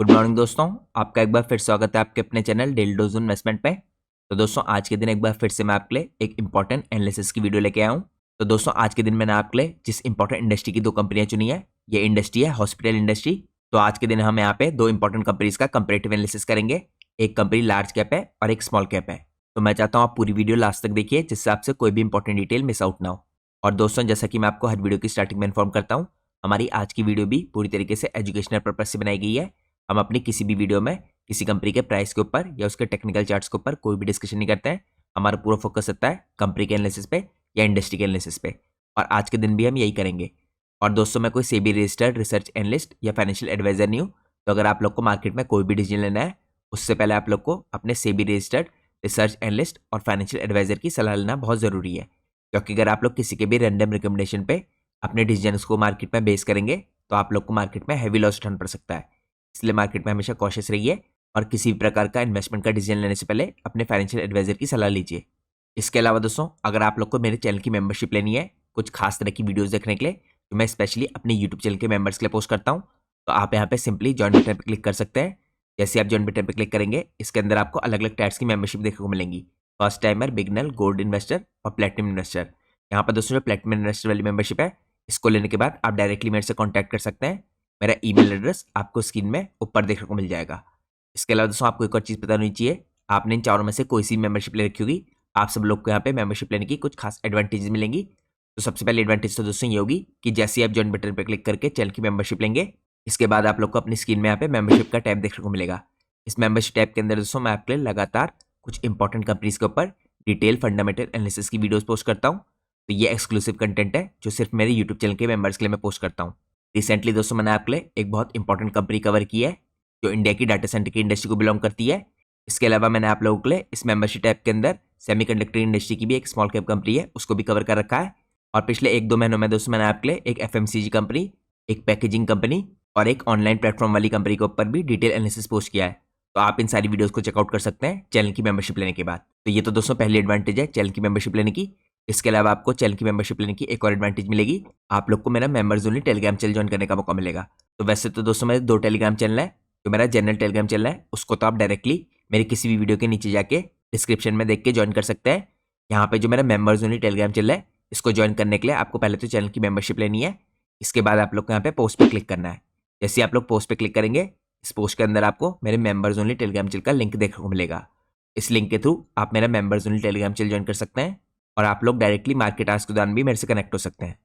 Good morning दोस्तों, आपका एक बार फिर स्वागत है आपके अपने चैनल डेली डोज इन्वेस्टमेंट पे। तो दोस्तों आज के दिन एक बार फिर से मैं आपके लिए एक इंपॉर्टेंट एनालिसिस की वीडियो लेके आया हूँ। तो दोस्तों आज के दिन मैंने आपके लिए जिस इंपॉर्टेंट इंडस्ट्री की दो कंपनियां चुनी है, ये इंडस्ट्री है हॉस्पिटल इंडस्ट्री। तो आज के दिन हम यहाँ पे दो इंपॉर्टेंट कंपनीज का कंपेरेटिव एनालिसिस करेंगे। एक कंपनी लार्ज कैप है और एक स्मॉल कैप है। तो मैं चाहता हूँ आप पूरी वीडियो लास्ट तक देखिए, जिससे आपसे कोई भी इंपॉर्टेंट डिटेल मिस आउट ना हो। और दोस्तों जैसा कि मैं आपको हर वीडियो की स्टार्टिंग में इन्फॉर्म करता हूँ, हमारी आज की वीडियो भी पूरी तरीके से एजुकेशनल पर्पज से बनाई गई है। हम अपनी किसी भी वीडियो में किसी कंपनी के प्राइस के ऊपर या उसके टेक्निकल चार्ट्स के ऊपर कोई भी डिस्कशन नहीं करते हैं। हमारा पूरा फोकस रहता है कंपनी के एनालिसिस पे या इंडस्ट्री के एनालिसिस पे, और आज के दिन भी हम यही करेंगे। और दोस्तों मैं कोई सेबी रजिस्टर्ड रिसर्च एनालिस्ट या फाइनेंशियल एडवाइजर नहीं हूँ। तो अगर आप लोग को मार्केट में कोई भी डिसीजन लेना है, उससे पहले आप लोग को अपने सेबी रजिस्टर्ड रिसर्च एनालिस्ट और फाइनेंशियल एडवाइजर की सलाह लेना बहुत ज़रूरी है। क्योंकि अगर आप लोग किसी के भी रैंडम रिकमेंडेशन पे अपने डिसीजन को मार्केट में बेस करेंगे, तो आप लोग को मार्केट में हैवी लॉस उठाना पड़ सकता है। इसलिए मार्केट में हमेशा कॉशियस रहिए और किसी भी प्रकार का इन्वेस्टमेंट का डिसीजन लेने से पहले अपने फाइनेंशियल एडवाइजर की सलाह लीजिए। इसके अलावा दोस्तों अगर आप लोग को मेरे चैनल की मेंबरशिप लेनी है कुछ खास तरह की वीडियोस देखने के लिए, तो मैं स्पेशली अपने यूट्यूब चैनल के मेंबर्स के लिए पोस्ट करता हूँ। तो आप यहाँ पे सिंपली ज्वाइन बटन पर क्लिक कर सकते हैं। जैसे आप ज्वाइन बटन पर क्लिक करेंगे, इसके अंदर आपको अलग अलग टाइप्स की मेंबरशिप देखने को मिलेंगी। First timer, beginner, gold investor और प्लेटिनम इन्वेस्टर। यहाँ पर दोस्तों जो प्लेटिनम इन्वेस्टर वाली मेंबरशिप है, इसको लेने के बाद आप डायरेक्टली मेरे से कॉन्टैक्ट कर सकते हैं। मेरा ईमेल एड्रेस आपको स्क्रीन में ऊपर देखने को मिल जाएगा। इसके अलावा दोस्तों आपको एक और चीज़ पता होनी चाहिए, आपने इन चारों में से कोई सी मेंबरशिप ले रखी होगी, आप सब लोग को यहाँ पे मेंबरशिप लेने की कुछ खास एडवांटेजेस मिलेंगी। तो सबसे पहले एडवांटेज तो दोस्तों ये होगी कि जैसे ही आप ज्वाइन बटन पर क्लिक करके चैनल की मेंबरशिप लेंगे, इसके बाद आप लोग को अपनी स्क्रीन में यहाँ पे मेंबरशिप का टैब देखने को मिलेगा। इस मेंबरशिप टैब के अंदर दोस्तों मैं आपके लिए लगातार कुछ इंपॉर्टेंट कंपनीज के ऊपर डिटेल फंडामेंटल एनालिसिस की वीडियोस पोस्ट करता हूँ। तो ये एक्सक्लूसिव कंटेंट है जो सिर्फ मेरे यूट्यूब चैनल के मेंबर्स के लिए मैं पोस्ट करता हूँ। रिसेंटली दोस्तों मैंने आपके लिए एक बहुत इंपॉर्टेंट कंपनी कवर की है जो इंडिया की डाटा सेंटर की इंडस्ट्री को बिलोंग करती है। इसके अलावा मैंने आप लोगों के लिए इस मेंबरशिप टैब के अंदर सेमीकंडक्टर इंडस्ट्री की भी एक स्मॉल कैप कंपनी है, उसको भी कवर कर रखा है। और पिछले 1-2 महीनों में दोस्तों मैंने आपके लिए एक एफएमसीजी कंपनी, एक पैकेजिंग कंपनी और एक ऑनलाइन प्लेटफॉर्म वाली कंपनी के ऊपर भी डिटेल एनालिसिस पोस्ट किया है। तो आप इन सारी वीडियोस को चेकआउट कर सकते हैं चैनल की मेंबरशिप लेने के बाद। तो ये तो दोस्तों पहली एडवांटेज है चैनल की मेंबरशिप लेने की। इसके अलावा आपको चैनल की मेंबरशिप लेने की एक और एडवांटेज मिलेगी, आप लोग को मेरा members only Telegram channel join करने का मौका मिलेगा। तो वैसे तो दोस्तों मेरे 2 टेलीग्राम चैनल है। जो मेरा जनरल टेलीग्राम चैनल है उसको तो आप डायरेक्टली मेरे किसी भी वीडियो के नीचे जाके डिस्क्रिप्शन में देख के ज्वाइन कर सकते हैं। यहाँ पे जो मेरा मेंबर्स ओनली टेलीग्राम चैनल है, इसको ज्वाइन करने के लिए आपको पहले तो चैनल की मेंबरशिप लेनी है। इसके बाद आप लोग को यहाँ पे पोस्ट पे क्लिक करना है। जैसे आप लोग पोस्ट पे क्लिक करेंगे, इस पोस्ट के अंदर आपको मेरे मेंबर्स ओनली टेलीग्राम चैनल का लिंक देखने को मिलेगा। इस लिंक के थ्रू आप मेरा members only Telegram channel join कर सकते हैं और आप लोग डायरेक्टली मार्केट आवर्स के दौरान भी मेरे से कनेक्ट हो सकते हैं।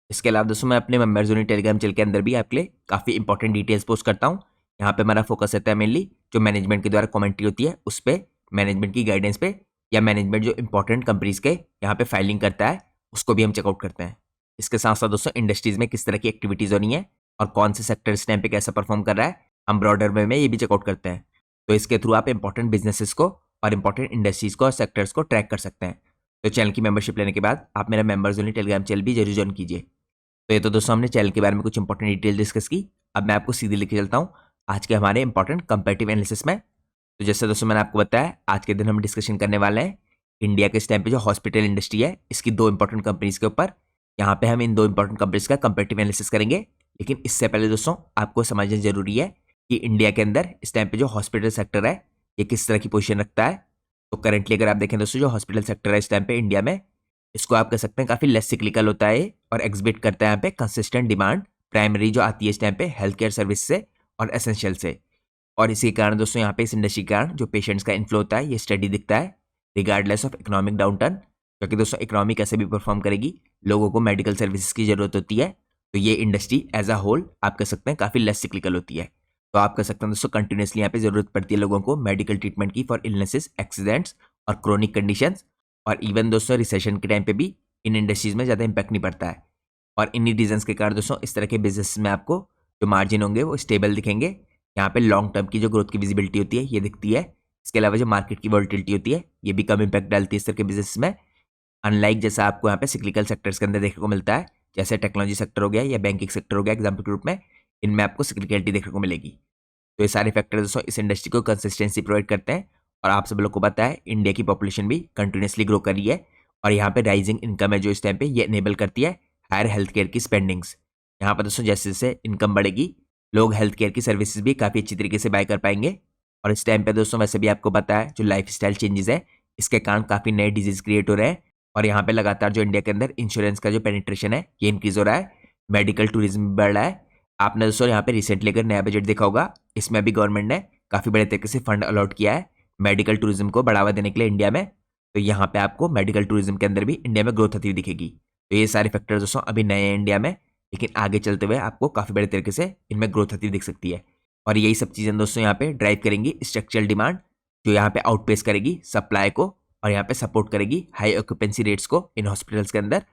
इसके अलावा दोस्तों मैं अपने मेंबर्स ओनली टेलीग्राम चैनल के अंदर भी आपके लिए काफ़ी इंपॉर्टेंट डिटेल्स पोस्ट करता हूँ। यहाँ पे हमारा फोकस रहता है मेनली जो मैनेजमेंट के द्वारा कमेंट्री होती है उस पर, मैनेजमेंट की गाइडेंस पे, या मैनेजमेंट जो इंपॉर्टेंट कंपनीज के यहाँ पे फाइलिंग करता है उसको भी हम चेकआउट करते हैं। इसके साथ साथ दोस्तों इंडस्ट्रीज में किस तरह की एक्टिविटीज़ हो रही हैं और कौन से सेक्टर इस टाइम पे कैसा परफॉर्म कर रहा है, हम ब्रॉडर वे में ये भी चेकआउट करते हैं। तो इसके थ्रू आप इंपॉर्टेंट बिजनेसेस को और इंपॉर्टेंट इंडस्ट्रीज को और सेक्टर्स को ट्रैक कर सकते हैं। तो चैनल की मेंबरशिप लेने के बाद आप मेरा मेंबर्स ओनली टेलीग्राम चैनल भी जरूर ज्वाइन कीजिए। तो ये तो दोस्तों हमने चैनल के बारे में कुछ इंपॉर्टेंट डिटेल डिस्कस की। अब मैं आपको सीधे लेके चलता हूँ आज के हमारे इंपॉर्टेंट कंपैरेटिव एनालिसिस में। तो जैसे दोस्तों मैंने आपको बताया, आज के दिन हम डिस्कशन करने वाले हैं इंडिया के इस टाइम पे जो हॉस्पिटल इंडस्ट्री है इसकी 2 इंपॉर्टेंट कंपनीज के ऊपर। यहाँ पे हम इन 2 इंपॉर्टेंट कंपनीज का कंपैरेटिव एनालिसिस करेंगे। लेकिन इससे पहले दोस्तों आपको समझना जरूरी है कि इंडिया के अंदर इस टाइम पे जो हॉस्पिटल सेक्टर है ये किस तरह की पोजीशन रखता है। तो करेंटली अगर आप देखें दोस्तों, जो हॉस्पिटल सेक्टर है इस टाइम पे इंडिया में, इसको आप कह सकते हैं काफ़ी लेस सिक्लिकल होता है और एग्जिबिट करता है यहाँ पे कंसिस्टेंट डिमांड प्राइमरी जो आती है इस टाइम पे हेल्थ केयर सर्विस से और एसेंशियल से। और इसी के कारण दोस्तों यहाँ पे इस इंडस्ट्री के कारण जो पेशेंट्स का इन्फ्लो होता है ये स्टडी दिखता है रिगार्डलेस ऑफ इकोनॉमिक डाउनटर्न। क्योंकि दोस्तों इकोनॉमी कैसे भी परफॉर्म करेगी, लोगों को मेडिकल सर्विसेज की जरूरत होती है। तो ये इंडस्ट्री एज अ होल आप कह सकते हैं काफ़ी लेस सिक्लिकल होती है। तो आप कह सकते हैं दोस्तों कंटिन्यूसली यहाँ पे जरूरत पड़ती है लोगों को मेडिकल ट्रीटमेंट की फॉर इलनेसेस, एक्सीडेंट्स और क्रोनिक कंडीशंस। और इवन दोस्तों रिसेशन के टाइम पे भी इन इंडस्ट्रीज में ज़्यादा इंपैक्ट नहीं पड़ता है। और इन्हीं रीजंस के कारण दोस्तों इस तरह के बिजनेस में आपको जो मार्जिन होंगे वो स्टेबल दिखेंगे। यहाँ पे लॉन्ग टर्म की जो ग्रोथ की विजिबिलिटी होती है ये दिखती है। इसके अलावा जो मार्केट की वॉलिटिलिटी होती है ये भी कम इंपैक्ट डालती है इस तरह के बिजनेस में। अनलाइक जैसा आपको यहाँ पे सिक्लिकल सेक्टर्स के अंदर देखने को मिलता है, जैसे टेक्नोलॉजी सेक्टर हो गया या बैंकिंग सेक्टर हो गया एग्जाम्पल के रूप में, इनमें आपको सिक्लिकलिटी देखने को मिलेगी। तो ये सारे फैक्टर्स दोस्तों इस इंडस्ट्री को कंसिस्टेंसी प्रोवाइड करते हैं। और आप सब लोग को पता है इंडिया की पॉपुलेशन भी कंटिन्यूसली ग्रो कर रही है और यहाँ पे राइजिंग इनकम है जो इस टाइम पे ये इनेबल करती है हायर हेल्थ केयर की स्पेंडिंग्स। यहाँ पर दोस्तों जैसे जैसे इनकम बढ़ेगी, लोग हेल्थ केयर की सर्विसेज भी काफ़ी अच्छी तरीके से बाय कर पाएंगे। और इस टाइम पे दोस्तों वैसे भी आपको पता है जो लाइफस्टाइल चेंजेस है इसके कारण काफ़ी नए डिजीज क्रिएट हो रहे हैं। और यहाँ पे लगातार जो इंडिया के अंदर इंश्योरेंस का जो पेनिट्रेशन है ये इंक्रीज हो रहा है, मेडिकल टूरिज्म भी बढ़ रहा है। आपने दोस्तों यहाँ पे रिसेंटली अगर नया बजट देखा होगा, इसमें अभी गवर्नमेंट ने काफ़ी बड़े तरीके से फंड अलॉट किया है मेडिकल टूरिज्म को बढ़ावा देने के लिए इंडिया में। तो यहाँ पे आपको मेडिकल टूरिज्म के अंदर भी इंडिया में ग्रोथ आती हुई दिखेगी। तो ये सारे फैक्टर दोस्तों अभी नए हैं इंडिया में, लेकिन आगे चलते हुए आपको काफ़ी बड़े तरीके से इनमें ग्रोथ आती हुई दिख सकती है। और यही सब चीज़ें दोस्तों यहाँ पे ड्राइव करेंगी स्ट्रक्चरल डिमांड, जो यहाँ पे आउटपेस करेगी सप्लाई को और यहाँ पे सपोर्ट करेगी हाई ऑक्यूपेंसी रेट्स को इन हॉस्पिटल्स के अंदर,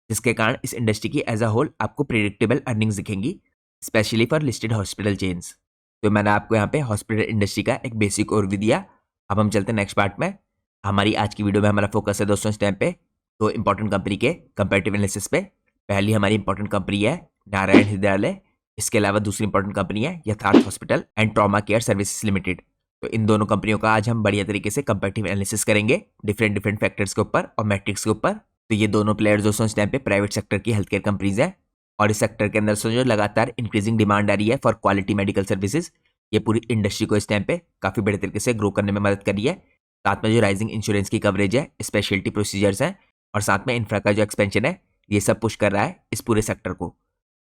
जिसके कारण इस इंडस्ट्री की एज अ होल आपको प्रिडिक्टेबल अर्निंग्स दिखेंगी, specially for listed hospital chains. तो मैंने आपको यहाँ पे हॉस्पिटल इंडस्ट्री का एक बेसिक ओवरव्यू दिया। अब हम चलते हैं नेक्स्ट पार्ट में। हमारी आज की वीडियो में हमारा फोकस है दोस्तों इस टाइम पे दो इंपॉर्टेंट कंपनी के कंपैरेटिव एनालिसिस पे। पहली हमारी इंपॉर्टेंट कंपनी है नारायण हृदयालय, इसके अलावा दूसरी इंपॉर्टेंट कंपनी है यथार्थ hospital and trauma care services limited. तो इन दोनों कंपनियों का आज हम बढ़िया तरीके से कंपैरेटिव एनालिसिस करेंगे डिफरेंट फैक्टर्स के ऊपर और मैट्रिक्स के ऊपर। तो ये दोनों प्लेयर्स दोस्तों इस टाइम पे प्राइवेट सेक्टर की हेल्थ केयर कंपनीज है और इस सेक्टर के अंदर से जो लगातार इंक्रीजिंग डिमांड आ रही है फॉर क्वालिटी मेडिकल सर्विसेज, ये पूरी इंडस्ट्री को इस टाइम पे काफ़ी बड़े तरीके से ग्रो करने में मदद कर रही है। साथ में जो राइजिंग इंश्योरेंस की कवरेज है, स्पेशलिटी प्रोसीजर्स हैं और साथ में इंफ्रा का जो एक्सपेंशन है, ये सब पुश कर रहा है इस पूरे सेक्टर को।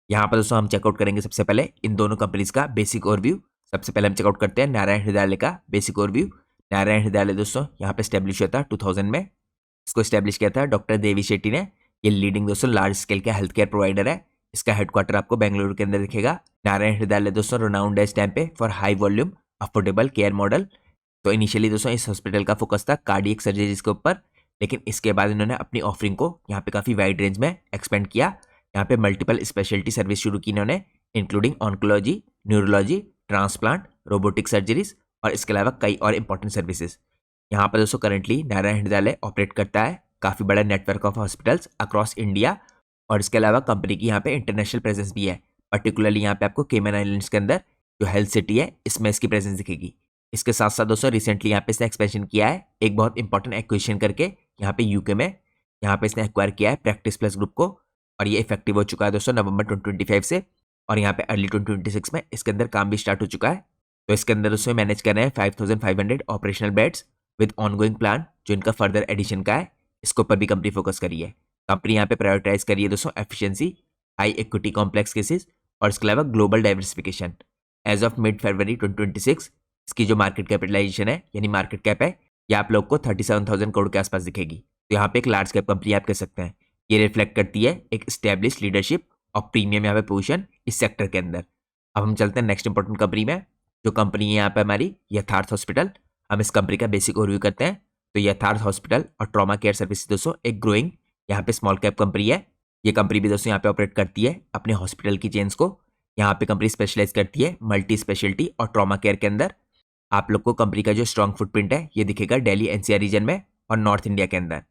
यहाँ पर दोस्तों हम चेकआउट करेंगे सबसे पहले इन दोनों कंपनीज का बेसिक ओवरव्यू। सबसे पहले हम चेकआउट करते हैं नारायण हृदयालय का बेसिक ओवरव्यू। नारायण हृदयालय दोस्तों यहाँ पे स्टैब्लिश हुआ था 2000 में। इसको स्टैब्लिश किया था डॉक्टर देवी शेट्टी ने। ये लीडिंग दोस्तों लार्ज स्केल का हेल्थ केयर प्रोवाइडर है। इसका हेडक्वार्टर आपको बेंगलुरु के अंदर दिखेगा। नारायण हृदयालय दोस्तों रोनाउंड है इस टाइम पे for high volume affordable care model. तो इनिशियली दोस्तों इस हॉस्पिटल का फोकस था कार्डियक सर्जरीज के ऊपर, लेकिन इसके बाद इन्होंने अपनी ऑफरिंग को यहाँ पे काफ़ी वाइड रेंज में एक्सपेंड किया। यहाँ पे मल्टीपल स्पेशलिटी सर्विस शुरू की इन्होंने, including oncology, neurology, transplant, robotic surgeries और इसके अलावा कई और इंपॉर्टेंट सर्विसेज। यहाँ पर दोस्तों करंटली नारायण हृदयालय ऑपरेट करता है काफ़ी बड़ा network of hospitals across India और इसके अलावा कंपनी की यहाँ पे इंटरनेशनल प्रेजेंस भी है। पर्टिकुलरली यहाँ पे आपको केमन आइलैंड्स के अंदर जो हेल्थ सिटी है इसमें इसकी प्रेजेंस दिखेगी। इसके साथ साथ दोस्तों रिसेंटली यहाँ पे इसने एक्सपेंशन किया है एक बहुत इंपॉर्टेंट एक्विजिशन करके यहाँ पे यूके में। यहाँ पे इसने एक्वायर किया है प्रैक्टिस प्लस ग्रुप को और ये इफेक्टिव हो चुका है दोस्तों नवंबर 2025 से और यहाँ पे अर्ली 2026 में इसके अंदर काम भी स्टार्ट हो चुका है। तो इसके अंदर दोस्तों मैनेज कर रहे हैं 5500 operational beds with ongoing plan, जो इनका फर्दर एडिशन का है इसके ऊपर भी कंपनी फोकस करी है। कंपनी यहाँ पे प्रायोरिटाइज करी है दोस्तों efficiency, high equity complex cases और इसके अलावा global diversification. As of mid फरवरी 2026 इसकी जो मार्केट कैपिटलाइजेशन है यानी मार्केट कैप है ये आप लोग को 37,000 करोड़ के आसपास दिखेगी। तो यहाँ पे एक लार्ज कैप कंपनी आप कह सकते हैं। ये रिफ्लेक्ट करती है एक स्टैब्लिश लीडरशिप और प्रीमियम यहाँ पे पोजीशन इस सेक्टर के अंदर। अब हम चलते हैं नेक्स्ट इंपॉर्टेंट कंपनी में, जो कंपनी है यहाँ पे हमारी यथार्थ हॉस्पिटल। हम इस कंपनी का बेसिक ओवरव्यू करते हैं। तो यथार्थ हॉस्पिटल और ट्रॉमा केयर सर्विस दोस्तों एक ग्रोइंग यहाँ पे स्मॉल कैप कंपनी है। ये कंपनी भी दोस्तों यहाँ पे ऑपरेट करती है अपने हॉस्पिटल की चेन्स को। यहाँ पे कंपनी स्पेशलाइज करती है मल्टी स्पेशलिटी और ट्रॉमा केयर के अंदर। आप लोग को कंपनी का जो स्ट्रॉन्ग फुटप्रिंट है ये दिखेगा दिल्ली एनसीआर रीजन में और नॉर्थ इंडिया के अंदर।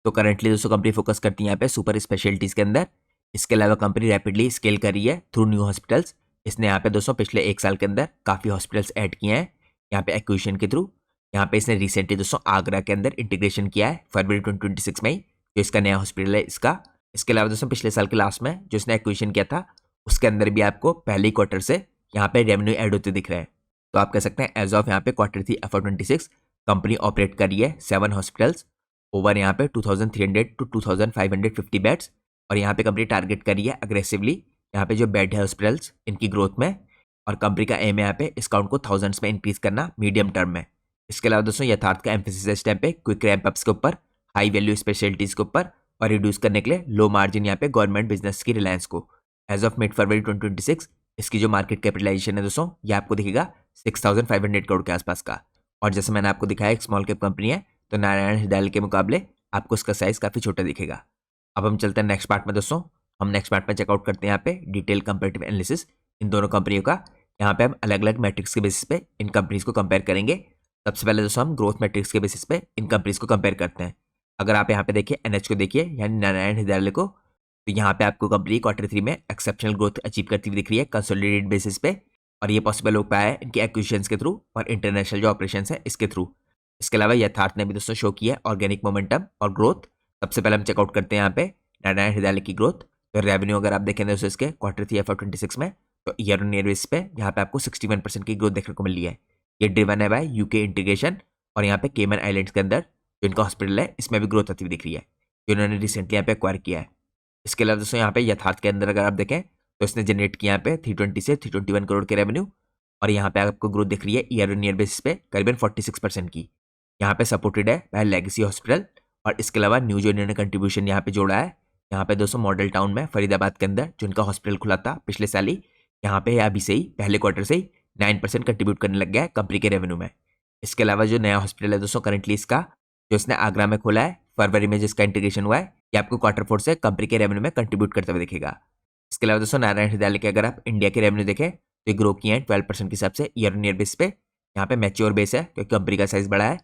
तो करंटली दोस्तों कंपनी फोकस करती है यहाँ पे सुपर स्पेशलिटीज़ के अंदर। इसके अलावा कंपनी रैपिडली स्केल कर रही है थ्रू न्यू हॉस्पिटल्स। इसने यहाँ पे दोस्तों पिछले 1 साल के अंदर काफ़ी हॉस्पिटल्स ऐड किए हैं यहाँ पे एक्विजिशन के थ्रू। यहाँ पे इसने रिसेंटली दोस्तों आगरा के अंदर इंटीग्रेशन किया है फरवरी 2026 में ही, जो इसका नया हॉस्पिटल है इसका। इसके अलावा दोस्तों पिछले साल के लास्ट में जो इसने एक्विजिशन किया था उसके अंदर भी आपको पहले ही क्वार्टर से यहाँ पे रेवेन्यू ऐड होते दिख रहे हैं। तो आप कह सकते हैं एज ऑफ यहाँ पे Q3 FY26 कंपनी ऑपरेट कर रही है 7 हॉस्पिटल्स ओवर यहाँ पे 2300 to 2550 बेड्स। और यहाँ पे कंपनी टारगेट कर रही है अग्रेसिवली यहाँ पे जो बेड है हॉस्पिटल्स इनकी ग्रोथ में, और कंपनी का एम है यहाँ पे इस काउंट को थाउजेंड्स में इंक्रीज करना मीडियम टर्म में। इसके अलावा दोस्तों यथार्थ का एम्फेसिस है इस टाइम पे क्विक रैंप अप्स के ऊपर, हाई वैल्यू स्पेशलिटीज़ के ऊपर और रिड्यूस करने के लिए लो मार्जिन यहाँ पे गवर्नमेंट बिजनेस की रिलायंस को। एज ऑफ मिड फरवरी 2026 इसकी जो मार्केट कैपिटलाइजेशन है दोस्तों ये आपको दिखेगा 6500 करोड़ के आसपास का। और जैसे मैंने आपको दिखाया एक स्मॉल कैप कंपनी है, तो नारायण हृदयालय के मुकाबले आपको इसका साइज काफ़ी छोटा दिखेगा। अब हम चलते हैं नेक्स्ट पार्ट में दोस्तों। हम नेक्स्ट पार्ट में चेकआउट करते हैं यहाँ पे डिटेल कंपेरेटिव एनालिसिस इन दोनों कंपनियों का। यहाँ पे हम अलग अलग मैट्रिक्स के बेसिस पे इन कंपनीज को कंपेयर करेंगे। सबसे पहले दोस्तों हम ग्रोथ मैट्रिक्स के बेसिस पे इन कंपनीज को कंपेयर करते हैं। अगर आप यहाँ पे देखिए NH को देखिए यानी नारायण हृदयालय को, तो यहाँ पे आपको कंपनी Q3 में एक्सेप्शनल ग्रोथ अचीव करती हुई दिख रही है कंसोलिडेटेड बेसिस पे, और ये पॉसिबल हो पाया है इनकी एक्विजिशंस के थ्रू और इंटरनेशनल जो ऑपरेशंस है इसके थ्रू। इसके अलावा यथार्थ ने भी दोस्तों शो किया है ऑर्गेनिक मोमेंटम और ग्रोथ। सबसे पहले हम चेकआउट करते हैं यहाँ पे नारायण हृदयालय की ग्रोथ। तो रेवेन्यू अगर आप देखें दोस्तों इसके Q3 FY26 में तो ईयर ऑन ईयर बेसिस पे यहाँ पे आपको 61% की ग्रोथ देखने को मिल रही है। ये ड्रिवन है बाय यूके इंटीग्रेशन और यहाँ पे केमन आइलैंड्स के अंदर जो इनका हॉस्पिटल है इसमें भी ग्रोथ आती हुई दिख रही है, जो इन्होंने रिसेंटली यहाँ पे एक्वायर किया है। इसके अलावा दोस्तों यहाँ पे यथार्थ के अंदर अगर आप देखें तो इसने जनरेट किया यहाँ पे 320 से 321 करोड़ के रेवेन्यू और यहाँ पे आपको ग्रोथ दिख रही है ईयर ऑन ईयर बेसिस पे करीबन 46% की। यहाँ पे सपोर्टेड है बाय लेगेसी हॉस्पिटल और इसके अलावा न्यू जो इन्होंने कंट्रीब्यूशन यहाँ पे जोड़ा है, यहाँ पे दोस्तों मॉडल टाउन में फरीदाबाद के अंदर जो इनका हॉस्पिटल खुला था पिछले साल ही, यहाँ पे अभी से ही पहले क्वार्टर से ही 9% कंट्रीब्यूट करने लग गया है कंपनी के रेवेन्यू में। इसके अलावा जो नया हॉस्पिटल है दोस्तों करंटली इसका जो इसने आगरा में खोला है, फरवरी में जिसका इंटीग्रेशन हुआ है, ये आपको क्वार्टर 4 से कंपनी के रेवेन्यू में कंट्रीब्यूट करते हुए दिखेगा। इसके अलावा दोस्तों नारायण हृदयालय के अगर आप इंडिया के रेवेन्यू देखें तो ये ग्रो किए हैं 12% के हिसाब से ईयर ऑन ईयर बेस पे। यहाँ पे मैच्योर बेस है क्योंकि कंपनी का साइज बड़ा है।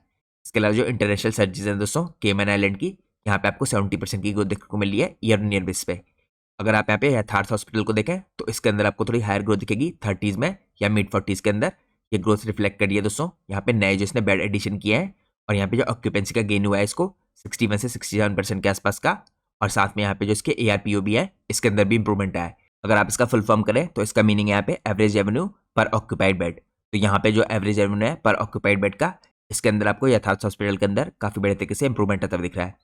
इसके अलावा जो इंटरनेशनल सर्विसेज हैं दोस्तों केमन आइलैंड की, यहाँ पे आपको 70% की ग्रोथ देखने को मिली है ईयर ऑन ईयर बेस पे। अगर आप यहाँ पे यथार्थ हॉस्पिटल को देखें तो इसके अंदर आपको थोड़ी हायर ग्रोथ दिखेगी 30s में या मिड 40s के अंदर। ये ग्रोथ रिफ्लेक्ट करिए दोस्तों, यहाँ पे नए जो इसने बेड एडिशन किया है और यहाँ पे जो ऑक्यूपेंसी का गेन हुआ है इसको 61 से 67% के आसपास का, और साथ में यहाँ पे जो इसके ARPO भी है इसके अंदर भी इंप्रूवमेंट आया है। अगर आप इसका फुल फॉर्म करें तो इसका मीनिंग है यहाँ पे एवरेज रेवेन्यू पर ऑक्यूपाइड बेड। तो यहाँ पे जो एवरेज रेवेन्यू है पर ऑक्यूपाइड बेड का, इसके अंदर आपको यथार्थ हॉस्पिटल के अंदर काफी बड़े तरीके से इंप्रूवमेंट आता दिख रहा है।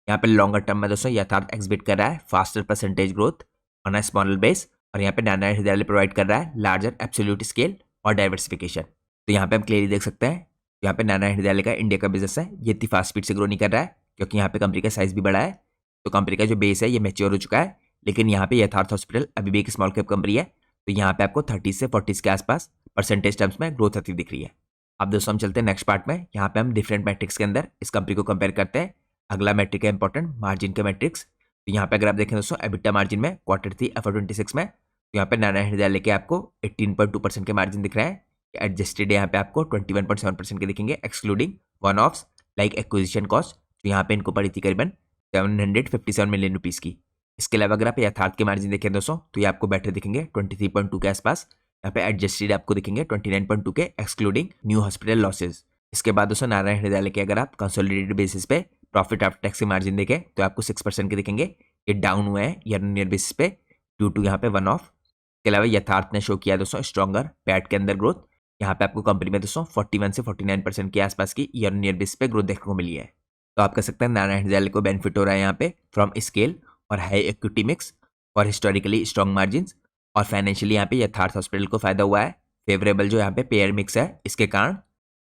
यहाँ पे लॉन्गर टर्म में दोस्तों यथार्थ एग्जिबिट कर रहा है faster percentage growth on a smaller base, और यहाँ पे नारायण हृदयालय प्रोवाइड कर रहा है लार्जर एब्सोल्यूट स्केल और डाइवर्सिफिकेशन। तो यहाँ पे हम क्लियरली देख सकते हैं यहाँ पे नारायण हृदयालय का इंडिया का बिजनेस है ये इतनी फास्ट स्पीड से ग्रो नहीं कर रहा है क्योंकि यहाँ पे कंपनी का साइज भी बड़ा है, तो कंपनी का जो बेस है ये मैच्योर हो चुका है। लेकिन यहाँ पे यथार्थ हॉस्पिटल अभी भी एक स्मॉल कैप कंपनी है, तो यहाँ पे आपको 30 से 40 के आसपास परसेंटेज टर्म्स में ग्रोथ आती दिख रही है। अब दोस्तों हम चलते हैं नेक्स्ट पार्ट में, यहाँ पे हम डिफरेंट मैट्रिक्स के अंदर इस कंपनी को कंपेयर करते हैं। अगला मैट्रिक है इंपॉर्टेंट मार्जिन के मैट्रिक्स। तो यहाँ पे अगर आप देखें दोस्तों एबिटा मार्जिन में Q3 FY26 में, तो यहाँ पे नारायण हृदयालय के आपको 18.2% के मार्जिन दिख रहे हैं। एडजस्टेड यहाँ पे आपको 21.7% के दिखेंगे excluding one offs like acquisition cost, तो यहाँ पे इनको पड़ी थी करीबन 757 मिलियन रुपीज़ की। इसके अलावा अगर आप यथार्थ के मार्जिन देखें दोस्तों तो ये आपको बेटर दिखेंगे 23.2 के आसपास। यहाँ पे एडजस्टेड आपको दिखेंगे 29.2 के एक्सक्लूडिंग न्यू हॉस्पिटल लॉसेज। इसके बाद दोस्तों नारायण हृदयालय के अगर आप कंसोलिडेटेड बेसिस पे प्रॉफिट आफ्टर टैक्स के मार्जिन देखें तो आपको 6% के दिखेंगे। ये डाउन हुए हैं ईयर ऑन ईयर बेसिस पे ड्यू टू यहाँ पे वन ऑफ। इसके अलावा यथार्थ ने शो किया दोस्तों स्ट्रॉन्गर पैट के अंदर ग्रोथ, यहाँ पे आपको कंपनी में दोस्तों 41 से 49% के आसपास की ईयर ऑन ईयर बेसिस पे ग्रोथ देखने को मिली है। तो आप कह सकते हैं नारायण हृदयालय को बेनिफिट हो रहा है यहाँ पे फ्रॉम स्केल और हाई इक्विटी मिक्स और हिस्टोरिकली स्ट्रॉन्ग मार्जिन, और फाइनेंशियली यहाँ पे यथार्थ हॉस्पिटल को फायदा हुआ है फेवरेबल जो यहाँ पे पेयर मिक्स है इसके कारण,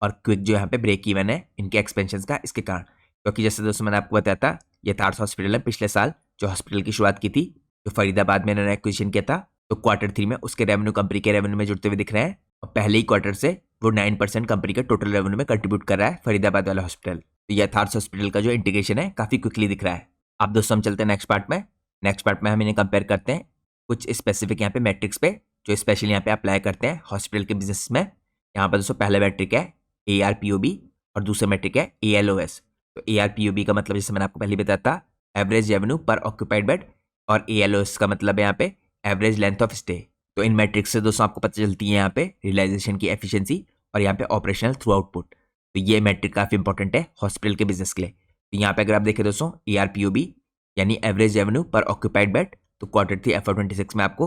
और क्विक जो यहाँ पे ब्रेक इवन है इनके एक्सपेंशन का इसके कारण। क्योंकि जैसे दोस्तों मैंने आपको बताया था यथार्थ हॉस्पिटल ने पिछले साल जो हॉस्पिटल की शुरुआत की थी जो फरीदाबाद में इन्होंने एक्विजिशन किया था, तो Q3 में उसके रेवेन्यू कंपनी के रेवेन्यू में जुड़ते हुए दिख रहे हैं, और पहले ही क्वार्टर से वो 9% कंपनी के टोटल रेवेन्यू में कंट्रीब्यूट कर रहा है फरीदाबाद वाला हॉस्पिटल। तो यथार्थ हॉस्पिटल का जो इंटीग्रेशन है काफी क्विकली दिख रहा है। अब दोस्तों हम चलते हैं नेक्स्ट पार्ट में। नेक्स्ट पार्ट में हम इन्हें कंपेयर करते हैं कुछ स्पेसिफिक यहाँ पे मैट्रिक्स पे जो स्पेशली यहाँ पे अप्लाई करते हैं हॉस्पिटल के बिजनेस में। यहाँ पर दोस्तों पहला मैट्रिक है ARPOB और दूसरा मैट्रिक है ALOS। तो ARPOB का मतलब जैसे मैंने आपको पहले बताया था एवरेज रेवेन्यू पर ऑक्यूपाइड बेड, और ALOS का मतलब है यहाँ पे एवरेज लेंथ ऑफ स्टे। तो इन मैट्रिक्स से दोस्तों आपको पता चलती है यहाँ पे रियलाइजेशन की एफिशिएंसी और यहाँ पे ऑपरेशनल थ्रू आउटपुट। तो ये मैट्रिक काफी इंपॉर्टेंट है हॉस्पिटल के बिजनेस के लिए। तो यहाँ पे अगर आप देखें दोस्तों ARPOB यानी एवरेज रेवेन्यू पर ऑक्यूपाइड बेड, तो Q3 FY26 में आपको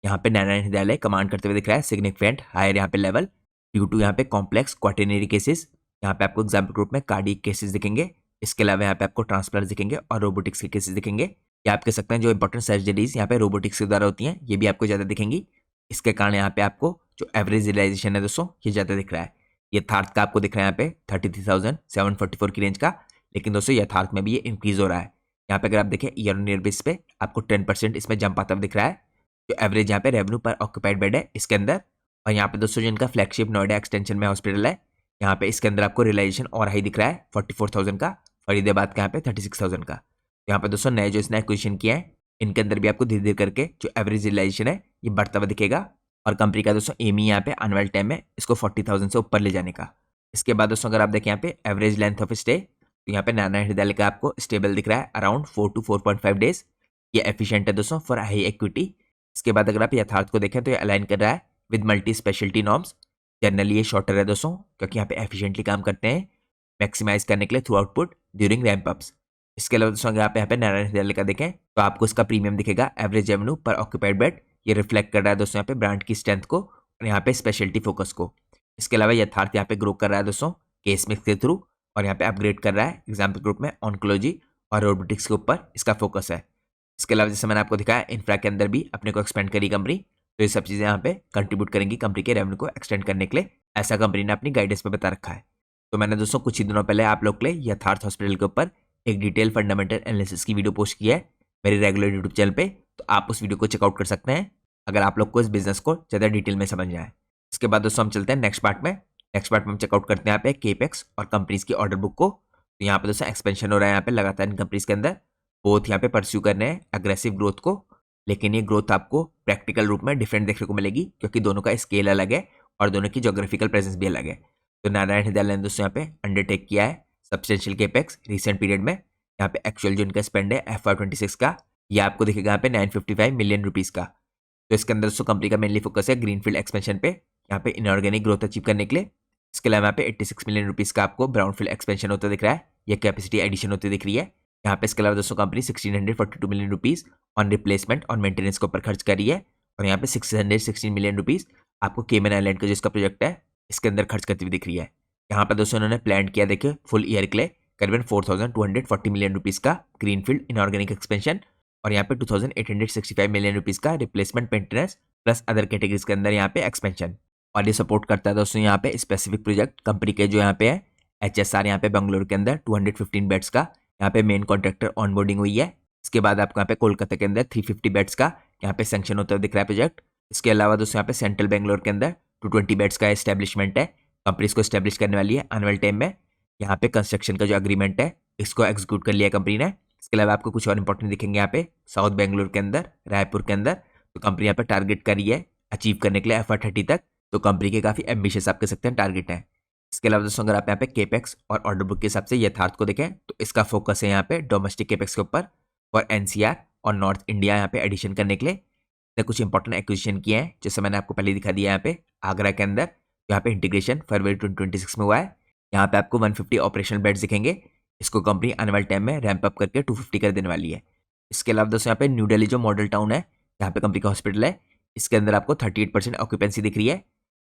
यहाँ पे नारायण हृदयालय कमांड करते हुए दिख रहा है सिग्निफिकेंट हायर यहाँ पे लेवल ड्यू टू यहाँ पे कॉम्प्लेक्स क्वार्टरनरी केसेस। यहाँ पे आपको एग्जाम्पल ग्रुप में कार्डियक केसेस दिखेंगे, इसके अलावा यहाँ पे आपको ट्रांसप्लांट दिखेंगे और रोबोटिक्स के केसेस दिखेंगे। या आप कह सकते हैं जो इंपॉर्टेंट सर्जरीज यहाँ पे रोबोटिक्स के द्वारा होती हैं ये भी आपको ज़्यादा दिखेंगी। इसके कारण यहाँ पे आपको जो एवरेज रियलाइजेशन है दोस्तों ये ज़्यादा दिख रहा है। यथार्थ का आपको दिख रहा है यहाँ पे 33,744 की रेंज का, लेकिन दोस्तों यथार्थ में भी ये इंक्रीज हो रहा है। यहाँ पे अगर आप देखें ईयर ऑन ईयर बेस पे आपको 10% इसमें जंप आता हुआ दिख रहा है जो एवरेज यहाँ पे रेवेन्यू पर ऑक्यूपाइड बेड है इसके अंदर। और यहाँ पे दोस्तों जो इनका फ्लैगशिप नोएडा एक्सटेंशन में हॉस्पिटल है यहाँ पे इसके अंदर आपको रियलाइजेशन और हाई दिख रहा है 44,000 का, फरीदाबाद का यहाँ पे 36,000 का। तो यहाँ पे दोस्तों नए जो इसने एक्विजिशन किया है इनके अंदर भी आपको धीरे धीरे करके जो एवरेज रियलाइजेशन है ये बढ़ता हुआ दिखेगा, और कंपनी का दोस्तों एम ही यहाँ पे आने वाले टाइम में इसको 40,000 से ऊपर ले जाने का। इसके बाद दोस्तों अगर आप देखें यहाँ पे एवरेज लेंथ ऑफ स्टे, तो यहाँ पे नारायण हृदयालय का आपको स्टेबल दिख रहा है अराउंड 4 to 4.5 डेज। ये एफिशिएंट है दोस्तों फॉर हाई इक्विटी। इसके बाद अगर आप यथार्थ को देखें तो ये अलाइन कर रहा है with multi speciality norms. Generally ये शॉर्टर है दोस्तों क्योंकि यहाँ पे एफिशिएंटली काम करते हैं मैक्सिमाइज करने के लिए through output during ramp ups. इसके अलावा दोस्तों अगर आप यहाँ पे नारायण हृदयालय का देखें तो आपको इसका प्रीमियम दिखेगा एवरेज रेवेन्यू पर ऑक्यूपाइड बेड ये रिफ्लेक्ट कर रहा है दोस्तों यहाँ पे ब्रांड की स्ट्रेंथ को और यहाँ पे स्पेशलिटी फोकस को। इसके अलावा यथार्थ यहाँ पे ग्रो कर रहा है दोस्तों केस मिक्स के थ्रू और यहाँ पे अपग्रेड कर रहा है एग्जाम्पल ग्रुप में ऑन्कोलॉजी और रोबोटिक्स के ऊपर इसका फोकस है। इसके अलावा जैसे मैंने आपको दिखाया इंफ्रा के अंदर भी अपने को एक्सपेंड करी कंपनी, तो ये सब चीज़ें यहाँ पे कंट्रीब्यूट करेंगी कंपनी के रेवेन्यू को एक्सटेंड करने के लिए, ऐसा कंपनी ने अपनी गाइडेंस में बता रखा है। तो मैंने दोस्तों कुछ ही दिनों पहले आप लोग के लिए यथार्थ हॉस्पिटल के ऊपर एक डिटेल फंडामेंटल एनालिसिस की वीडियो पोस्ट की है मेरे रेगुलर यूट्यूब चैनल पे, तो आप उस वीडियो को चेकआउट कर सकते हैं अगर आप लोग को इस बिजनेस को ज़्यादा डिटेल में समझना है। इसके बाद दोस्तों हम चलते हैं नेक्स्ट पार्ट में। नेक्स्ट पार्ट में हम चेकआउट करते हैं यहाँ पे केपेक्स और कंपनीज की ऑर्डर बुक को। तो यहाँ पे दोस्तों एक्सपेंशन हो रहा है यहाँ पे लगातार इन कंपनीज के अंदर, बोथ यहाँ पे परस्यू करने हैं एग्रेसिव ग्रोथ को, लेकिन ये ग्रोथ आपको प्रैक्टिकल रूप में डिफरेंट देखने को मिलेगी क्योंकि दोनों का स्केल अलग है और दोनों की जोग्राफिकल प्रेजेंस भी अलग है। तो नारायण हृदयालय ने दोस्तों यहाँ पे अंडरटेक किया है सब्सटेंशियल केपेक्स रिसेंट पीरियड में। यहाँ पे एक्चुअल जो इनका स्पेंड है FY26 का ये आपको दिखेगा यहाँ पे 955 मिलियन रुपीज़ का। तो इसके अंदर दोस्तों कंपनी का मेनली फोकस है ग्रीनफील्ड एक्सपेंशन पे, यहाँ पे इनऑर्गेनिक ग्रोथ अचीव करने के लिए। इसके अलावा यहाँ पे 86 मिलियन रुपीज़ का आपको ब्राउनफील्ड एक्सपेंशन होता दिख रहा है, ये कैपेसिटी एडिशन होती दिख रही है यहाँ पे। इसके अलावा दोस्तों company 1642 million rupees on replacement और मेंटेनेंस के ऊपर खर्च कर रही है और यहाँ पे 616 मिलियन रुपीज़ आपको केमन आइलैंड का जिसका प्रोजेक्ट है इसके अंदर खर्च करती हुई दिख रही है। यहाँ पर दोस्तों इन्होंने प्लान किया देखिए फुल ईयर के लिए करीबन 4240 मिलियन रुपीज़ का ग्रीनफील्ड इनऑर्गेनिक एक्सपेंशन और यहाँ पे 2865 मिलियन रुपीज़ का replacement maintenance plus other categories के अंदर यहाँ पे एक्सपेंशन। और ये सपोर्ट करता है दोस्तों यहाँ पे स्पेसिफिक प्रोजेक्ट कंपनी के जो यहाँ पे है HSR यहाँ पे बेंगलुरु के अंदर 215 बेड्स का यहाँ पे मेन कॉन्ट्रैक्टर ऑनबोर्डिंग हुई है। इसके बाद आपको यहाँ पे कोलकाता के अंदर 350 बेड्स का यहाँ पे सैंक्शन होता हुआ दिख रहा है प्रोजेक्ट। इसके अलावा दोस्तों यहाँ पे सेंट्रल बेंगलोर के अंदर 220 बेड्स का एस्टेब्लिशमेंट है, कंपनी इसको एस्टेब्लिश करने वाली है आने वाले टाइम में। यहाँ पे कंस्ट्रक्शन का जो अग्रीमेंट है इसको एग्जीक्यूट कर लिया कंपनी ने। इसके अलावा आपको कुछ और इंपॉर्टेंट दिखेंगे यहाँ पे साउथ बेंगलोर के अंदर रायपुर के अंदर, तो कंपनी यहाँ पे टारगेट करी है अचीव करने के लिए FY30 तक, तो कंपनी के काफ़ी एम्बिशियस आप कह सकते हैं टारगेट है। इसके अलावा दोस्तों अगर आप यहाँ पे केपेक्स और ऑर्डर बुक के हिसाब से यथार्थ को देखें तो इसका फोकस है यहाँ पे डोमेस्टिक केपेक्स के ऊपर और NCR और नॉर्थ इंडिया यहाँ पे एडिशन करने के लिए कुछ इंपॉर्टेंट एक्विजिशन किए हैं, जैसे मैंने आपको पहले दिखा दिया यहाँ पे आगरा के अंदर यहाँ पे इंटीग्रेशन फरवरी 2026 में हुआ है। यहाँ पे आपको 150 ऑपरेशनल बेड्स दिखेंगे, इसको कंपनी आने वाले टाइम में रैंप अप करके 250 कर देने वाली है। इसके अलावा दोस्तों यहाँ पे न्यू दिल्ली जो मॉडल टाउन है यहाँ पे कंपनी का हॉस्पिटल है, इसके अंदर आपको 38% ऑक्यूपेंसी दिख रही है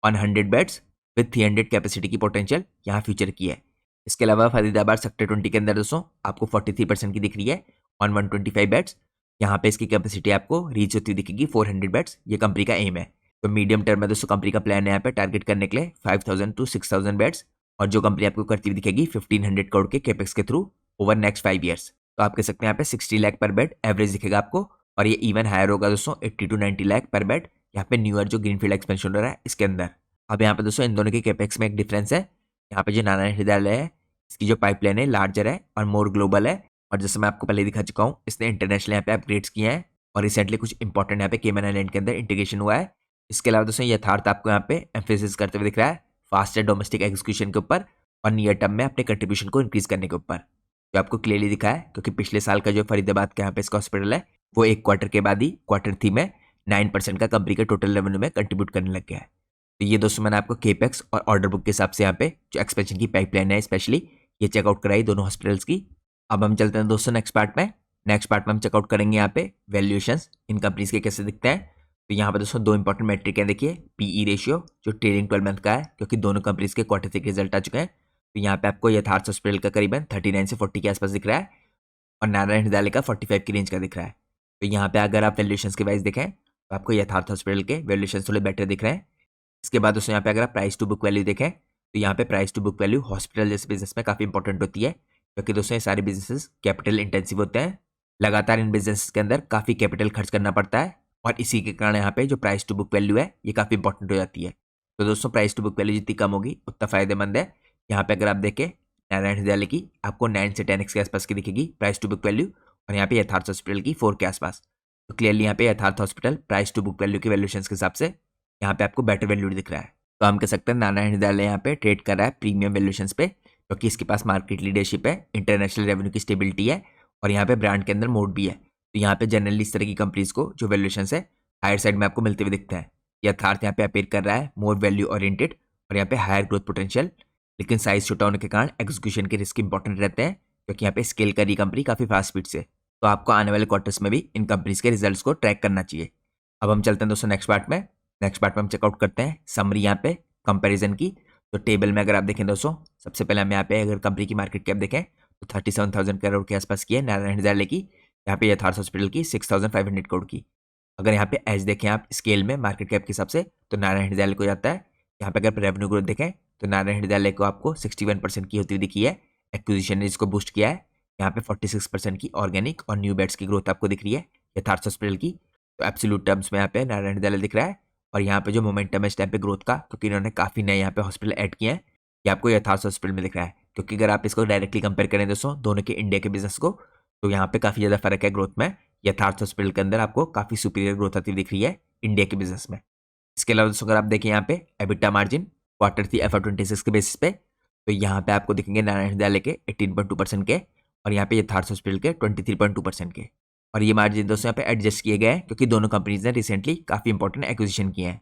ऑन 100 बेड्स विद 300 कैपेसिटी की पोटेंशियल यहाँ फ्यूचर की है। इसके अलावा फरीदाबाद सेक्टर 20 के अंदर दोस्तों आपको 43% की दिख रही है ऑन 125 बेड्स, यहाँ पे इसकी कैपेसिटी आपको रीच होती दिखेगी 400 बेड्स, ये कंपनी का एम है। तो मीडियम टर्म में दोस्तों कंपनी का प्लान है यहाँ पे टारगेट करने के लिए 5000 to 6000 बेड्स, और जो कंपनी आपको करती हुई दिखेगी 1500 करोड़ के केपेक्स के थ्रू ओवर नेक्स्ट 5 ईयर्स। तो आप कह सकते हैं यहाँ पे 60 लाख पर बेड एवरेज दिखेगा आपको, और ये इवन हायर होगा दोस्तों 80 to 90 लाख पर बेड यहाँ पे न्यूअर जो ग्रीनफील्ड एक्सपेंशन हो रहा है इसके अंदर। अब यहाँ पे दोस्तों इन दोनों के केपेक्स में एक डिफरेंस है, यहाँ पे जो नारायण हृदयालय है इसकी जो पाइपलाइन है लार्जर है और मोर ग्लोबल है, और जैसे मैं आपको पहले दिखा चुका हूँ इसने इंटरनेशनल यहाँ पे अपग्रेड्स किए हैं और रिसेंटली कुछ इंपॉर्टेंट यहाँ पे केमन आइलैंड के अंदर इंटीग्रेशन हुआ है। इसके अलावा दोस्तों यथार्थ आपको यहाँ पे एम्फेसिस करते हुए दिख रहा है फास्टर डोमेस्टिक एग्जीक्यूशन के ऊपर और नियर टर्म में अपने कंट्रीब्यूशन को इंक्रीज करने के ऊपर, जो आपको क्लियरली दिखा है क्योंकि पिछले साल का जो फरीदाबाद का यहाँ पे इसका हॉस्पिटल है वो एक क्वार्टर के बाद ही Q3 में 9% का कंपनी के टोटल रेवेन्यू में कंट्रीब्यूट करने लग गया है। तो ये दोस्तों मैंने आपको केपेक्स और ऑर्डर बुक के हिसाब से यहाँ पे जो एक्सपेंशन की पाइपलाइन है स्पेशली ये चेकआउट कराई दोनों हॉस्पिटल्स की। अब हम चलते हैं दोस्तों नेक्स्ट पार्ट में। नेक्स्ट पार्ट में हम चेकआउट करेंगे यहाँ पे वैल्यूएशंस इन कंपनीज के कैसे दिखते हैं। तो यहाँ पे दोस्तों दो इंपॉर्टेंट मेट्रिक है, देखिए PE रेशियो जो ट्रेलिंग 12 मंथ का है क्योंकि दोनों कंपनीज के Q3 के रिजल्ट आ चुके हैं। तो यहाँ पे आपको यथार्थ हॉस्पिटल का करीबन 39 से 40 के आसपास दिख रहा है और नारायण हृदयालय का 45 की रेंज का दिख रहा है। तो यहाँ पे अगर आप वैल्यूएशंस के वाइज देखें तो आपको यथार्थ हॉस्पिटल के वैल्यूएशंस थोड़े बेटर दिख रहे हैं। इसके बाद दोस्तों यहाँ पे अगर आप प्राइस टू बुक वैल्यू देखें तो यहाँ पे price to book value hospital जैसे बिजनेस में काफ़ी इंपॉर्टेंट होती है क्योंकि दोस्तों ये सारे बिजनेसेस कैपिटल इंटेंसिव होते हैं, लगातार इन बिजनेस के अंदर काफ़ी कैपिटल खर्च करना पड़ता है और इसी के कारण यहाँ पे जो प्राइस टू बुक वैल्यू है ये काफ़ी इंपॉर्टेंट हो जाती है। तो दोस्तों प्राइस टू बुक वैल्यू जितनी कम होगी उतना फायदेमंद है। यहाँ पे अगर आप देखें नारायण हृदयालय की आपको 9 से 10x के आसपास की दिखेगी प्राइस टू बुक वैल्यू और यहाँ पे यथार्थ हॉस्पिटल की 4 के आसपास। तो क्लियरली यहाँ पे Yatharth hospital price to book value के वैल्यूएशंस के हिसाब से यहाँ पे आपको बेटर वैल्यू दिख रहा है। तो हम कह सकते हैं नारायण हृदयालय यहाँ पे ट्रेड कर रहा है प्रीमियम वैल्यूएशंस पे क्योंकि इसके पास मार्केट लीडरशिप है, इंटरनेशनल रेवेन्यू की स्टेबिलिटी है और यहाँ पे ब्रांड के अंदर मोड भी है। तो यहाँ पे जनरली इस तरह की कंपनीज को जो वैल्यूएशंस है हायर साइड में आपको मिलते हुए दिखते हैं। यथार्थ यहाँ पे अपीयर कर रहा है मोर वैल्यू ओरिएंटेड और यहाँ पे हायर ग्रोथ पोटेंशियल, लेकिन साइज छोटा होने के कारण एग्जीक्यूशन के रिस्क इंपॉर्टेंट रहते हैं क्योंकि यहाँ पे स्केल कर रही कंपनी काफ़ी फास्ट स्पीड से। तो आपको आने वाले क्वार्टर्स में भी इन कंपनीज के रिजल्ट्स को ट्रैक करना चाहिए। अब हम चलते हैं दोस्तों नेक्स्ट पार्ट में। नेक्स्ट पार्ट में हम चेकआउट करते हैं समरी यहाँ पे कंपैरिजन की। तो टेबल में अगर आप देखें दोस्तों, सबसे पहले हम यहाँ पे अगर कंपनी की मार्केट कैप देखें तो 37,000 करोड़ के आसपास की है नारायण हृदयालय की। यहाँ पे यथार्थ हॉस्पिटल की 6,500 करोड़ की। अगर यहाँ पे एज देखें आप स्केल में मार्केट कैप के हिसाब से तो नारायण हृदयालय को जाता है। यहाँ पे अगर रेवेन्यू ग्रोथ देखें तो नारायण हृदयालय को आपको 61% की होती हुई दिखी है। एक्विजिशन ने इसको बूस्ट किया है। यहाँ पे 46% की ऑर्गेनिक और न्यू बेड्स की ग्रोथ आपको दिख रही है यथार्थ हॉस्पिटल की। तो एब्सोल्यूट टर्म्स में यहाँ पे नारायण हृदयालय दिख रहा है। और यहाँ पे जो मोमेंटम है इस टाइम पे ग्रोथ का, क्योंकि इन्होंने काफी नए यहाँ पे हॉस्पिटल ऐड किए हैं, ये आपको यथार्थ हॉस्पिटल में दिख रहा है। क्योंकि अगर आप इसको डायरेक्टली कंपेयर करें दोस्तों दोनों के इंडिया के बिजनेस को, तो यहाँ पे काफी ज्यादा फर्क है ग्रोथ में। यथार्थ हॉस्पिटल के अंदर आपको काफी सुपीरियर ग्रोथ आती दिख रही है इंडिया के बिजनेस में। इसके अलावा दोस्तों अगर आप देखें यहाँ पे एबिटा मार्जिन Q3 FY26 के बेसिस पे, तो यहाँ पे आपको दिखेंगे नारायण हृदयालय के 18.2% के और यहाँ पे यथार्थ हॉस्पिटल के 23.2% के। और ये मार्जिन दोस्तों यहाँ पे एडजस्ट किए गए हैं क्योंकि दोनों कंपनीज ने रिसेंटली काफी इंपॉर्टेंट एक्विजिशन किए हैं।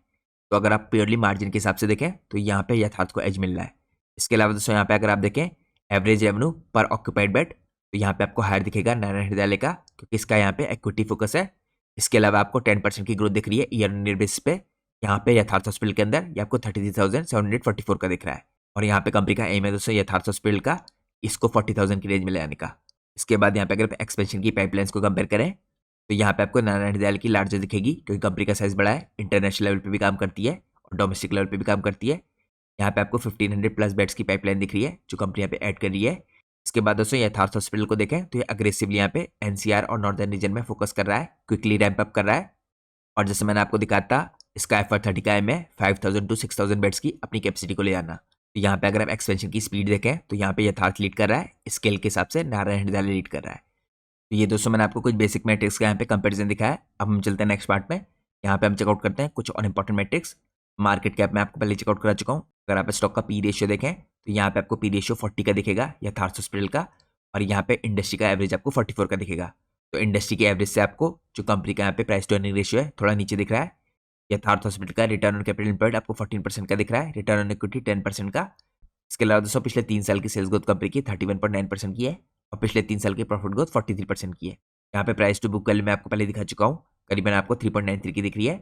तो अगर आप प्योरली मार्जिन के हिसाब से देखें तो यहाँ पे यथार्थ को एज मिल रहा है। इसके अलावा दोस्तों यहाँ पे अगर आप देखें एवरेज रेवेन्यू पर ऑक्यूपाइड बेड, तो यहाँ पे आपको हायर दिखेगा नारायण हृदयालय का क्योंकि इसका यहाँ पे इक्विटी फोकस है। इसके अलावा आपको 10% की ग्रोथ दिख रही है ईयर ऑन ईयर बेसिस पे। यहाँ पे यथार्थ हॉस्पिटल के अंदर ये आपको 33,744 का दिख रहा है। और यहाँ पे कंपनी का एम है दोस्तों यथार्थ हॉस्पिटल का इसको 40,000 की रेंज में ले आने का। इसके बाद यहाँ पे अगर एक्सपेंशन की पाइपलाइंस को कंपेयर करें तो यहाँ पे आपको नारायण हृदयालय की लार्जर दिखेगी क्योंकि कंपनी का साइज बड़ा है, इंटरनेशनल लेवल पे भी काम करती है और डोमेस्टिक लेवल पे भी काम करती है। यहाँ पे आपको 1500 प्लस बेड्स की पाइपलाइन दिख रही है जो कंपनी यहाँ पे ऐड कर रही है। इसके बाद दोस्तों यथार्थ हॉस्पिटल को देखें तो ये अग्रेसिवली यहाँ पे एनसीआर और नॉर्दर्न रीजन में फोकस कर रहा है, क्विकली रैंप अप कर रहा है। और जैसे मैंने आपको दिखाया था इसका FY30 का एम है 5,000 to 6,000 बेड्स की अपनी कैपेसिटी को ले जाना। तो यहाँ पे अगर आप एक्सपेंशन की स्पीड देखें तो यहाँ पे यथार्थ लीड कर रहा है, स्केल के हिसाब से नारायण हृदयालय लीड कर रहा है। तो ये दोस्तों मैंने आपको कुछ बेसिक मैट्रिक्स का यहाँ पे कंपैरिजन दिखाया है। अब हम चलते हैं नेक्स्ट पार्ट में। यहाँ पे हम चेकआउट करते हैं कुछ और इंपॉर्टेंट मैट्रिक्स। मार्केट कैप में आपको पहले चेकआउट करा चुका हूँ। अगर आप स्टॉक का पी रेशियो देखें तो यहाँ पे आपको पी रेशियो 40 का दिखेगा यथार्थ हॉस्पिटल का, और यहाँ पे इंडस्ट्री का एवरेज आपको 44 का दिखेगा। तो इंडस्ट्री के एवरेज से आपको जो कंपनी का यहाँ पे प्राइस टू अर्निंग रेशियो है थोड़ा नीचे दिख रहा है। यथार्थ हॉस्पिटल का रिटर्न ऑन कैपिटल एम्प्लॉयड आपको 14% का दिख रहा है, रिटर्न ऑन इक्विटी 10% का। इसके अलावा दोस्तों पिछले 3 साल की सेल्स ग्रोथ कंपनी की 31.9% की है और पिछले 3 साल की प्रॉफिट ग्रोथ 43% की है। यहाँ पे प्राइस टू बुक वैल्यू मैं आपको पहले दिखा चुका हूँ, करीबन आपको 3.93 की दिख रही है।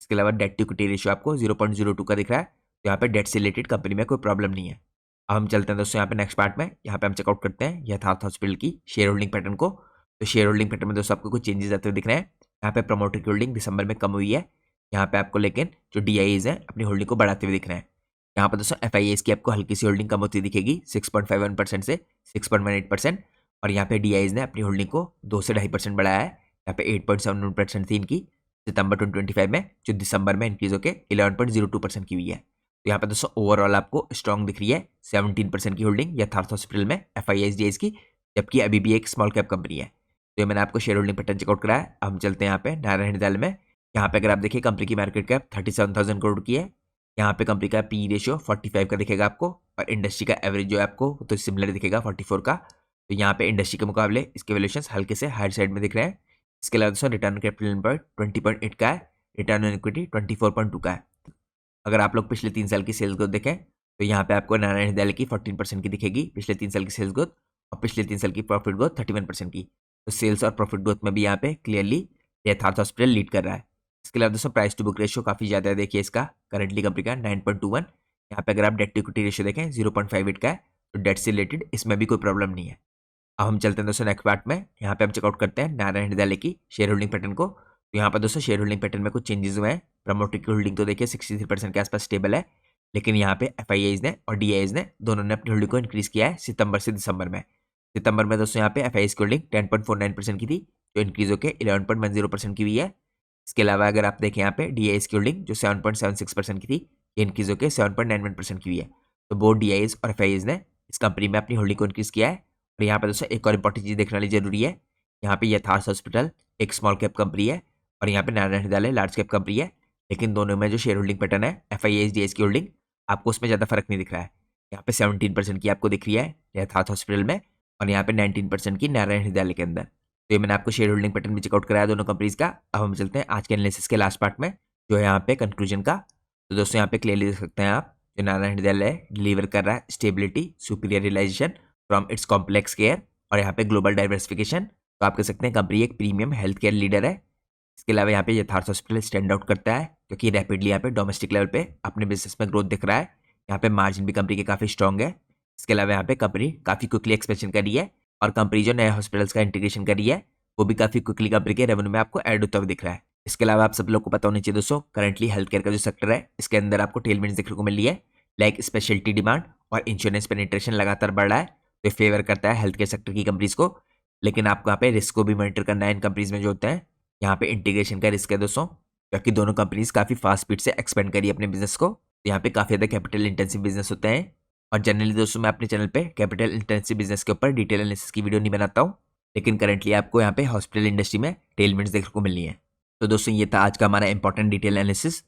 इसके अलावा डेट टू इक्विटी रेशियो आपको 0.02 का दिख रहा है। तो यहाँ पे डेट से रिलेटेड कंपनी में कोई प्रॉब्लम नहीं है। अब हम चलते हैं दोस्तों यहाँ पे नेक्स्ट पार्ट में। यहाँ पे हम चेकआउट करते हैं यथार्थ हॉस्पिटल की शेयर होल्डिंग पैटर्न को। तो शेयर होल्डिंग पैटर्न में दोस्तों आपको कुछ चेंजेस आते हुए दिख रहे हैं। यहाँ पे प्रमोटर की होल्डिंग दिसंबर में कम हुई है। यहाँ पे आपको लेकिन जो DIAs हैं अपनी होल्डिंग को बढ़ाते हुए दिख रहे हैं। यहाँ पर दोस्तों FIAs की आपको हल्की सी होल्डिंग कम होती दिखेगी 6.51% से 6.18%। और यहाँ पे DIAs ने अपनी होल्डिंग को 2 से 2.5% बढ़ाया है। यहाँ पे 8.71% थी इनकी सितंबर 2025 में, जो दिसंबर में इंक्रीज होकर 11.02% की हुई है। तो यहाँ पे दोस्तों ओवरऑल आपको स्ट्रॉन्ग दिख रही है 17% की होल्डिंग यथार्थ हॉस्पिटल में FIAs DIAs की, जबकि अभी भी एक स्मॉल कैप कंपनी है। तो ये मैंने आपको शेयर होल्डिंग पैटर्न चेकआउट कराया। अब हम चलते हैं यहाँ पे नारायण हृदयालय में। यहाँ पे अगर आप देखिए कंपनी की मार्केट कैप 37,000 करोड़ की है। यहाँ पे कंपनी का पी रेशियो 45 का दिखेगा आपको, और इंडस्ट्री का एवरेज जो है आपको तो सिमिलर दिखेगा 44 का। तो यहाँ पे इंडस्ट्री के मुकाबले इसके वैल्यूएशंस हल्के से हायर साइड में दिख रहे हैं। इसके अलावा दोस्तों रिटर्न कैपिटल एम्प्लॉयड 20.8 का है, रिटर्न ऑन इक्विटी 24.2 का है। अगर आप लोग पिछले 3 साल की सेल्स ग्रोथ देखें तो यहाँ पे आपको नारायण हृदयालय की 14% की दिखेगी पिछले 3 साल की सेल्स ग्रोथ, और पिछले 3 साल की प्रॉफिट ग्रोथ 31% की। तो सेल्स और प्रॉफिट ग्रोथ में भी यहाँ पे क्लियरली यथार्थ हॉस्पिटल लीड कर रहा है। इसके अलावा दोस्तों प्राइस टू बुक रेशियो काफी ज्यादा है, देखिए इसका करंटली कंपनी का 9.21। यहाँ पे अगर आप डेट टू इक्विटी रेशियो देखें 0.58 का है, तो डेट से रिलेटेड इसमें भी कोई प्रॉब्लम नहीं है। अब हम चलते हैं दोस्तों नेक्स्ट पार्ट में। यहाँ पे हम चेकआउट करते हैं नारायण हृदयालय की शेयर होल्डिंग पैटर्न को। तो यहाँ पर दोस्तों शेयर होल्डिंग पैटर्न में कुछ चेंजेस हुए हैं। प्रमोटर की होल्डिंग तो देखिए 63% के आसपास स्टेबल है, लेकिन यहाँ पे FIAs ने और DIAs ने दोनों ने अपनी होल्डिंग को इंक्रीज किया है सितंबर से दिसंबर में। सितंबर में दोस्तों यहाँ पे FIAs की होल्डिंग 10.49% की थी, जो इंक्रीज होकर 11.10% की हुई है। इसके अलावा अगर आप देखें यहाँ पे DIAs की होल्डिंग जो 7.76% की थी, ये इंक्रीज होकर 7.91% की हुई है। तो बोथ DIAs और FIAs ने इस कंपनी में अपनी होल्डिंग को इंक्रीज किया है। और यहाँ पे दोस्तों एक और इंपॉर्टेंट चीज देखने वाली जरूरी है। यहाँ पे यथार्थ हॉस्पिटल एक स्मॉल कैप कंपनी है और यहाँ पे Narayan Hrudayalaya large cap company है, लेकिन दोनों में जो शेयर होल्डिंग पैटर्न है FIAs DIAs की होल्डिंग आपको उसमें ज़्यादा फर्क नहीं दिख रहा है। यहाँ पे 17% की आपको दिख रही है यथार्थ हॉस्पिटल में, और यहाँ पे 19% की नारायण हृदयालय के अंदर। तो ये मैंने आपको शेयर होल्डिंग पैटर्न भी चेकआउट कराया दोनों कंपनीज का। अब हम चलते हैं आज के एनालिसिस के लास्ट पार्ट में, जो है यहाँ पे कंक्लूजन का। तो दोस्तों यहाँ पे क्लियरली देख सकते हैं आप जो नारायण हृदयालय डिलीवर कर रहा है stability, superior realization from its complex care और यहाँ पे ग्लोबल डाइवर्सिफिकेशन। तो आप कह सकते हैं कंपनी एक प्रीमियम हेल्थ केयर लीडर है। इसके अलावा यहाँ पे यथार्थ हॉस्पिटल स्टैंड आउट करता है क्योंकि रैपिडली यहाँ पे डोमेस्टिक लेवल पे अपने बिजनेस में ग्रोथ दिख रहा है। यहाँ पे मार्जिन भी कंपनी के काफ़ी स्ट्रॉन्ग है। इसके अलावा यहाँ पे कंपनी काफ़ी क्विकली एक्सपेंशन कर रही है और कंपनी जो नए हॉस्पिटल्स का इंटीग्रेशन कर रही है वो भी काफ़ी क्विकली कंपनी के रेवेन्यू में आपको ऐड होता हुआ दिख रहा है। इसके अलावा आप सब लोग को पता होना चाहिए दोस्तों, करंटली हेल्थ केयर का जो सेक्टर है इसके अंदर आपको टेलविंड्स देखने को मिल रही है। लाइक स्पेशलिटी डिमांड और इंश्योरेंस पेनिट्रेशन लगातार बढ़ रहा है, तो ये फेवर करता है हेल्थ केयर सेक्टर की कंपनीज को। लेकिन आपको यहाँ पे रिस्क को भी मॉनिटर करना है इन कंपनीज में जो होते हैं। यहाँ पे इंटीग्रेशन का रिस्क है दोस्तों, क्योंकि दोनों कंपनीज काफ़ी फास्ट स्पीड से एक्सपेंड करी अपने बिजनेस को, तो यहाँ पे काफ़ी ज़्यादा कैपिटल इंटेंसिव बिजनेस होते हैं। और जनरली दोस्तों मैं अपने चैनल पे कैपिटल इंटेंसिव बिजनेस के ऊपर डिटेल एनालिसिस की वीडियो नहीं बनाता हूँ, लेकिन करंटली आपको यहाँ पे हॉस्पिटल इंडस्ट्री में टेलविंड्स देखने को मिलनी है। तो दोस्तों ये था आज का हमारा इंपॉर्टेंट डिटेल एनालिसिस।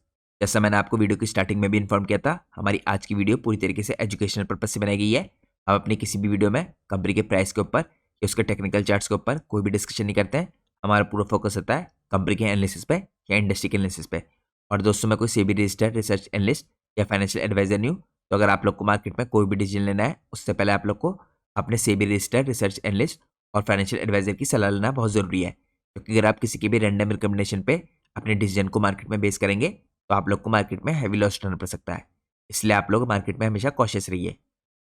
जैसा मैंने आपको वीडियो की स्टार्टिंग में भी इन्फॉर्म किया था, हमारी आज की वीडियो पूरी तरीके से एजुकेशनल पर्पज से बनाई गई है। हम अपनी किसी भी वीडियो में कंपनी के प्राइस के ऊपर या उसके टेक्निकल चार्ट्स के ऊपर कोई भी डिस्कशन नहीं करते हैं। हमारा पूरा फोकस होता है कंपनी के एनालिसिस पे या इंडस्ट्री के एनालिसिस पे। और दोस्तों मैं कोई सेबी रजिस्टर्ड रिसर्च एनालिस्ट या फाइनेंशियल एडवाइजर नहीं हूँ, तो अगर आप लोग को मार्केट में कोई भी डिसीजन लेना है उससे पहले आप लोग को अपने सेबी रजिस्टर्ड रिसर्च एनालिस्ट और फाइनेंशियल एडवाइजर की सलाह लेना बहुत ज़रूरी है। क्योंकि अगर आप किसी के भी रैंडम रिकमेंडेशन पे अपने डिसीजन को मार्केट में बेस करेंगे तो आप लोग को मार्केट में हैवी लॉस उठाना पड़ सकता है। इसलिए आप लोग मार्केट में हमेशा कॉशियस रहिए।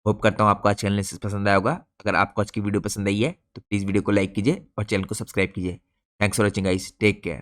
होप करता हूँ आपको आज का एनालिसिस पसंद आया होगा। अगर आपको आज की वीडियो पसंद आई है तो प्लीज़ वीडियो को लाइक कीजिए और चैनल को सब्सक्राइब कीजिए। Thanks for watching guys, take care.